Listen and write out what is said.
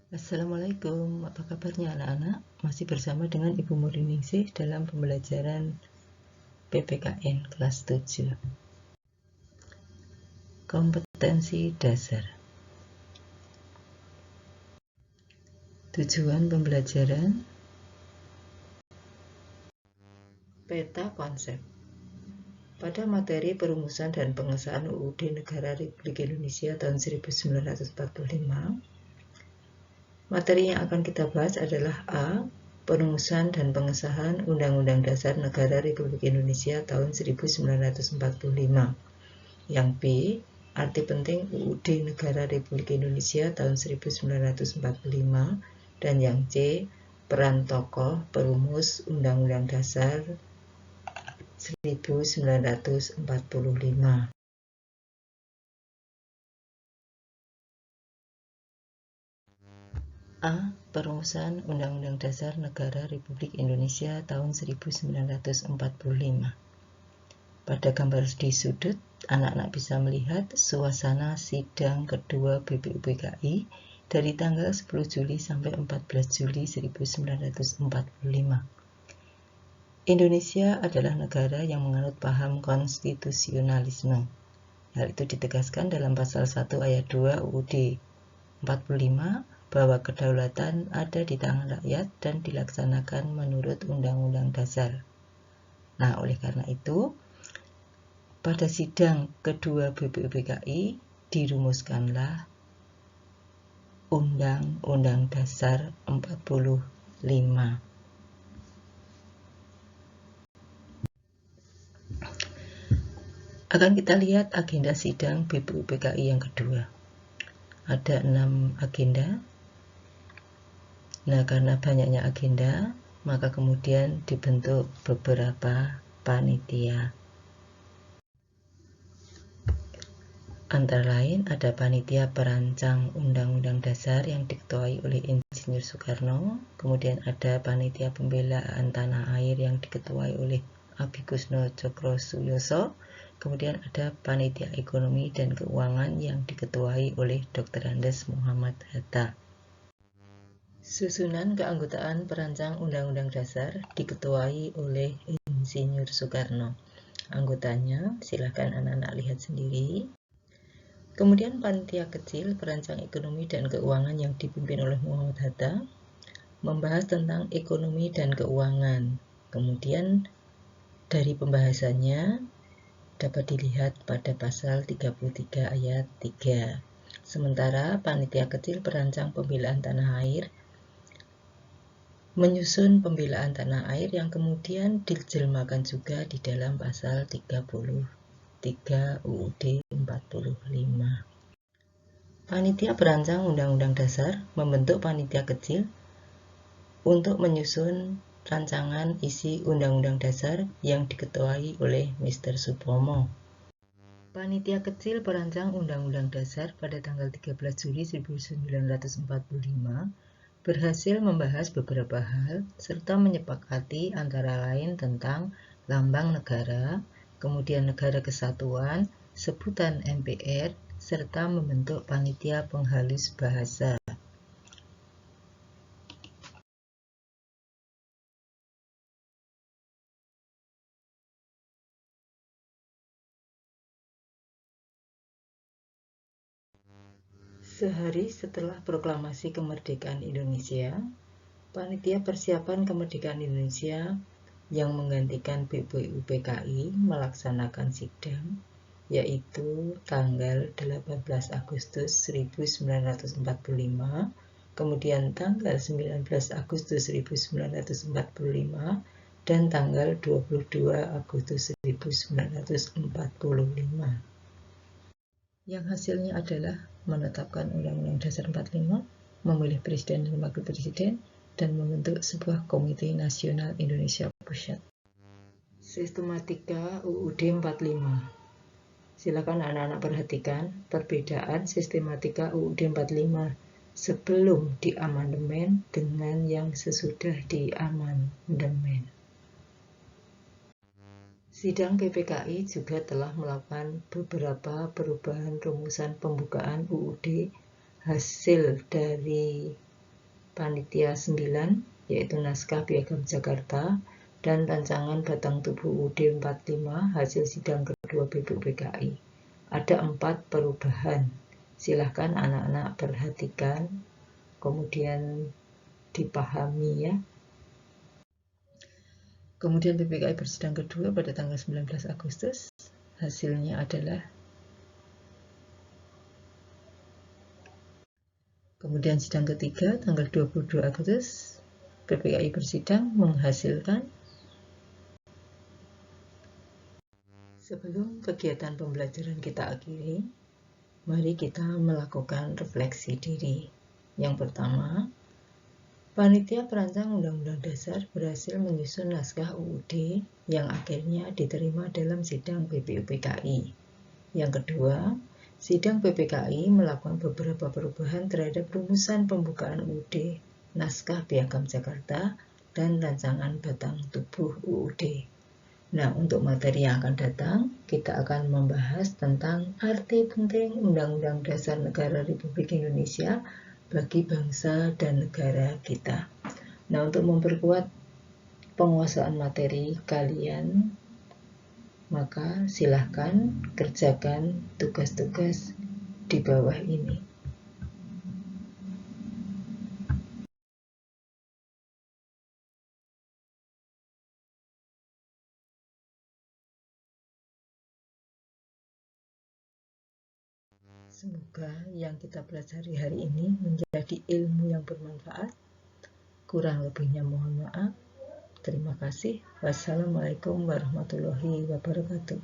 Assalamualaikum, apa kabarnya anak-anak? Masih bersama dengan Ibu Muriningsih dalam pembelajaran PPKN kelas 7. Kompetensi dasar. Tujuan pembelajaran: peta konsep. Pada materi perumusan dan pengesahan UUD Negara Republik Indonesia tahun 1945, materi yang akan kita bahas adalah A. Perumusan dan pengesahan Undang-Undang Dasar Negara Republik Indonesia tahun 1945. Yang B. Arti penting UUD Negara Republik Indonesia tahun 1945. Dan yang C. Peran tokoh perumus Undang-Undang Dasar 1945. A. Perumusan Undang-Undang Dasar Negara Republik Indonesia tahun 1945. Pada gambar di sudut, anak-anak bisa melihat suasana sidang kedua BPUPKI dari tanggal 10 Juli sampai 14 Juli 1945. Indonesia adalah negara yang menganut paham konstitusionalisme. Hal itu ditegaskan dalam pasal 1 ayat 2 UUD 45 bahwa kedaulatan ada di tangan rakyat dan dilaksanakan menurut Undang-Undang Dasar. Nah, oleh karena itu, pada sidang kedua BPUPKI dirumuskanlah Undang-Undang Dasar 45. Akan kita lihat agenda sidang BPUPKI yang kedua. Ada 6 agenda. Nah, karena banyaknya agenda, maka kemudian dibentuk beberapa panitia. Antara lain ada panitia perancang Undang-Undang Dasar yang diketuai oleh Insinyur Soekarno, kemudian ada panitia pembelaan tanah air yang diketuai oleh Abhikusno Cokrosuyoso, kemudian ada panitia ekonomi dan keuangan yang diketuai oleh Dr. Andes Muhammad Hatta. Susunan keanggotaan perancang Undang-Undang Dasar diketuai oleh Insinyur Soekarno. Anggotanya silahkan anak-anak lihat sendiri. Kemudian panitia kecil perancang ekonomi dan keuangan yang dipimpin oleh Muhammad Hatta membahas tentang ekonomi dan keuangan. Kemudian dari pembahasannya dapat dilihat pada pasal 33 ayat 3. Sementara panitia kecil perancang pembelaan tanah air menyusun pembelaan tanah air yang kemudian dijelmakan juga di dalam pasal 33 UUD 45. Panitia perancang Undang-Undang Dasar membentuk panitia kecil untuk menyusun rancangan isi Undang-Undang Dasar yang diketuai oleh Mr. Supomo. Panitia kecil perancang Undang-Undang Dasar pada tanggal 13 Juli 1945 berhasil membahas beberapa hal serta menyepakati antara lain tentang lambang negara, kemudian negara kesatuan, sebutan MPR, serta membentuk panitia penghalus bahasa. Sehari setelah proklamasi kemerdekaan Indonesia, Panitia Persiapan Kemerdekaan Indonesia yang menggantikan BPUPKI melaksanakan sidang, yaitu tanggal 18 Agustus 1945, kemudian tanggal 19 Agustus 1945, dan tanggal 22 Agustus 1945. Yang hasilnya adalah menetapkan Undang-Undang Dasar 45, memilih Presiden dan Wakil Presiden, dan membentuk sebuah Komite Nasional Indonesia Pusat. Sistematika UUD 45. Silakan anak-anak perhatikan perbedaan sistematika UUD 45 sebelum diamandemen dengan yang sesudah diamandemen. Sidang PPKI juga telah melakukan beberapa perubahan rumusan pembukaan UUD hasil dari Panitia 9, yaitu naskah Piagam Jakarta dan rancangan batang tubuh UUD 45 hasil sidang kedua BPUPKI. Ada 4 perubahan. Silahkan anak-anak perhatikan, kemudian dipahami ya. Kemudian BPKI bersidang kedua pada tanggal 19 Agustus. Hasilnya adalah kemudian sidang ketiga tanggal 22 Agustus. BPKI bersidang menghasilkan. Sebelum kegiatan pembelajaran kita akhiri, mari kita melakukan refleksi diri. Yang pertama, Panitia Perancang Undang-Undang Dasar berhasil menyusun naskah UUD yang akhirnya diterima dalam sidang BPUPKI. Yang kedua, sidang BPKI melakukan beberapa perubahan terhadap rumusan pembukaan UUD, naskah Piagam Jakarta, dan rancangan batang tubuh UUD. Nah, untuk materi yang akan datang, kita akan membahas tentang arti penting Undang-Undang Dasar Negara Republik Indonesia bagi bangsa dan negara kita. Nah, untuk memperkuat penguasaan materi kalian, maka silahkan kerjakan tugas-tugas di bawah ini. Semoga yang kita pelajari hari ini menjadi ilmu yang bermanfaat. Kurang lebihnya mohon maaf. Terima kasih. Wassalamualaikum warahmatullahi wabarakatuh.